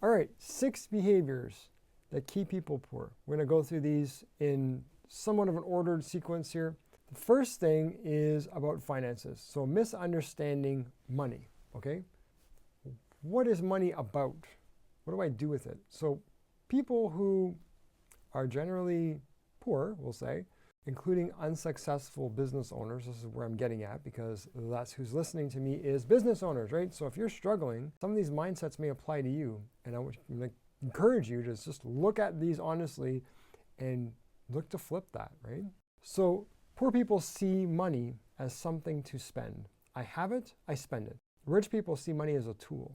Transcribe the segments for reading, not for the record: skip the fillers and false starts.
All right, 6 behaviors that keep people poor. We're going to go through these in somewhat of an ordered sequence here. The first thing is about finances. So misunderstanding money, okay? What is money about? What do I do with it? So people who are generally poor, we'll say, including unsuccessful business owners, this is where I'm getting at because that's who's listening to me is business owners, right? So if you're struggling, some of these mindsets may apply to you. And I would encourage you to just look at these honestly and look to flip that, right? So poor people see money as something to spend. I have it, I spend it. Rich people see money as a tool.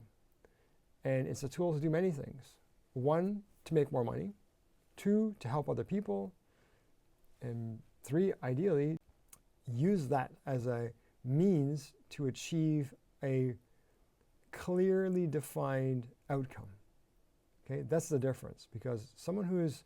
And it's a tool to do many things. 1, to make more money. 2, to help other people. And 3, ideally, use that as a means to achieve a clearly defined outcome. Okay, that's the difference, because someone who is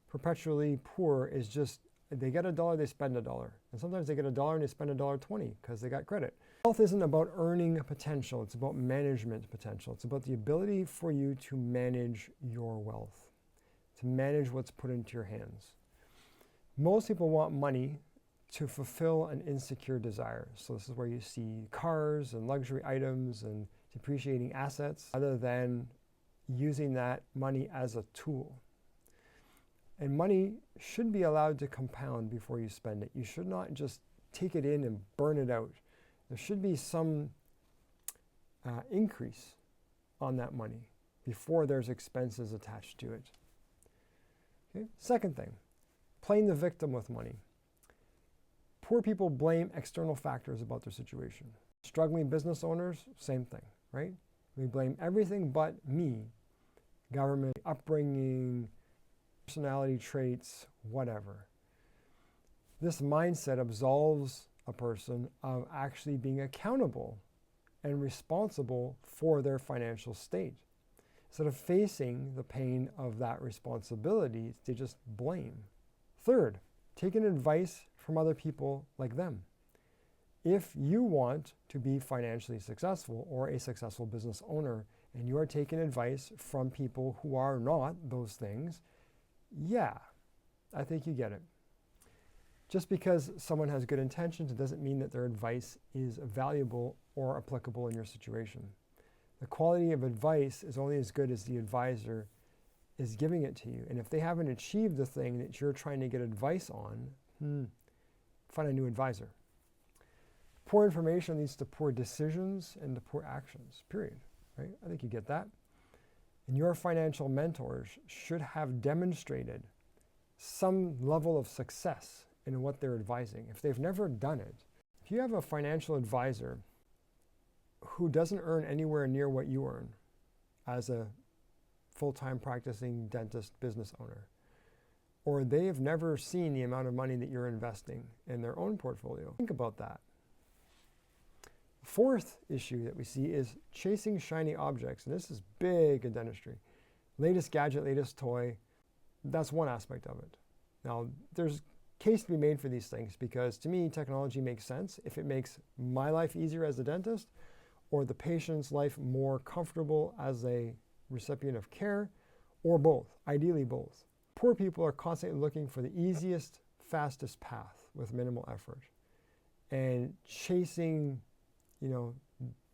perpetually poor is just, they get $1, they spend $1. And sometimes they get $1 and they spend $1.20 because they got credit. Wealth isn't about earning potential, it's about management potential. It's about the ability for you to manage your wealth, to manage what's put into your hands. Most people want money to fulfill an insecure desire. So this is where you see cars and luxury items and depreciating assets, rather than using that money as a tool. And money should be allowed to compound before you spend it. You should not just take it in and burn it out. There should be some increase on that money before there's expenses attached to it. Okay? Second thing, playing the victim with money. Poor people blame external factors about their situation. Struggling business owners, same thing, right? We blame everything but me. Government, upbringing, personality traits, whatever. This mindset absolves a person of actually being accountable and responsible for their financial state. Instead of facing the pain of that responsibility, they just blame. Third, taking advice from other people like them. If you want to be financially successful or a successful business owner, and you are taking advice from people who are not those things, yeah, I think you get it. Just because someone has good intentions, it doesn't mean that their advice is valuable or applicable in your situation. The quality of advice is only as good as the advisor is giving it to you. And if they haven't achieved the thing that you're trying to get advice on, find a new advisor. Poor information leads to poor decisions and to poor actions, period. Right? I think you get that. And your financial mentors should have demonstrated some level of success in what they're advising. If they've never done it, if you have a financial advisor who doesn't earn anywhere near what you earn as a full-time practicing dentist business owner, or they have never seen the amount of money that you're investing in their own portfolio, think about that. Fourth issue that we see is chasing shiny objects. And this is big in dentistry. Latest gadget, latest toy, that's one aspect of it. Now, there's case to be made for these things because to me, technology makes sense if it makes my life easier as a dentist or the patient's life more comfortable as a recipient of care, or both, ideally both. Poor people are constantly looking for the easiest, fastest path with minimal effort and chasing,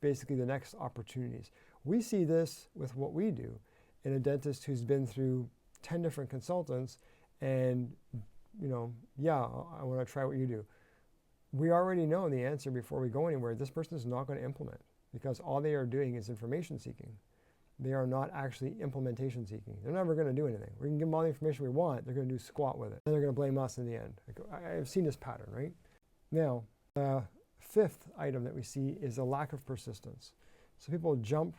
basically the next opportunities. We see this with what we do in a dentist who's been through 10 different consultants and, I want to try what you do. We already know the answer before we go anywhere. This person is not going to implement because all they are doing is information seeking. They are not actually implementation seeking. They're never going to do anything. We can give them all the information we want. They're going to do squat with it. And they're going to blame us in the end. I've seen this pattern, right? Now, fifth item that we see is a lack of persistence. So people jump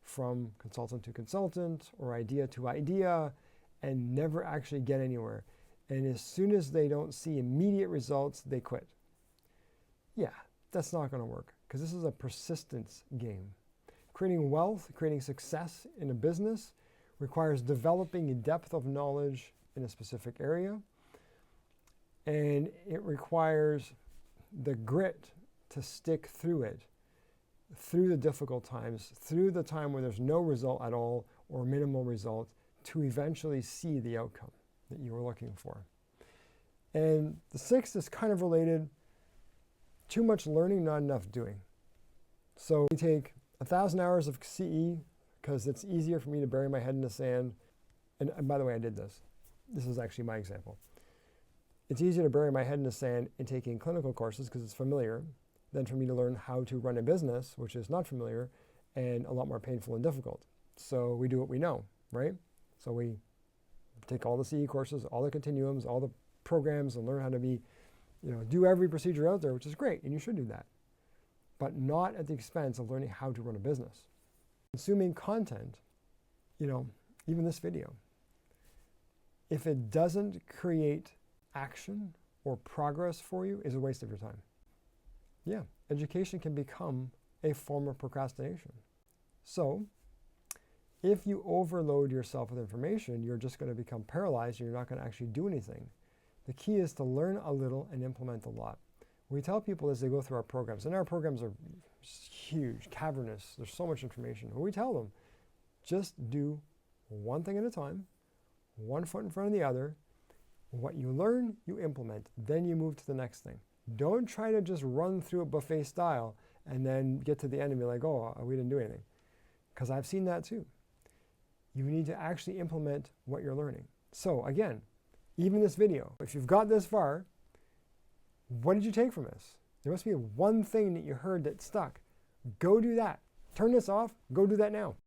from consultant to consultant or idea to idea and never actually get anywhere. And as soon as they don't see immediate results, they quit. Yeah, that's not going to work because this is a persistence game. Creating wealth, creating success in a business requires developing a depth of knowledge in a specific area. And it requires the grit to stick through it, through the difficult times, through the time where there's no result at all, or minimal result to eventually see the outcome that you were looking for. And the sixth is kind of related: too much learning, not enough doing. So we take 1,000 hours of CE because it's easier for me to bury my head in the sand. And by the way, I did this. This is actually my example. It's easier to bury my head in the sand in taking clinical courses because it's familiar than for me to learn how to run a business, which is not familiar and a lot more painful and difficult. So we do what we know, right? So we take all the CE courses, all the continuums, all the programs, and learn how to be, do every procedure out there, which is great, and you should do that. But not at the expense of learning how to run a business. Consuming content, even this video, if it doesn't create action or progress for you, is a waste of your time. Yeah, education can become a form of procrastination. So if you overload yourself with information, you're just going to become paralyzed and you're not going to actually do anything. The key is to learn a little and implement a lot. We tell people as they go through our programs, and our programs are huge, cavernous, there's so much information, but we tell them, just do one thing at a time, one foot in front of the other. What you learn, you implement, then you move to the next thing. Don't try to just run through it buffet style and then get to the end and be like, oh, we didn't do anything. Because I've seen that too. You need to actually implement what you're learning. So again, even this video, if you've got this far, what did you take from this? There must be one thing that you heard that stuck. Go do that. Turn this off, go do that now.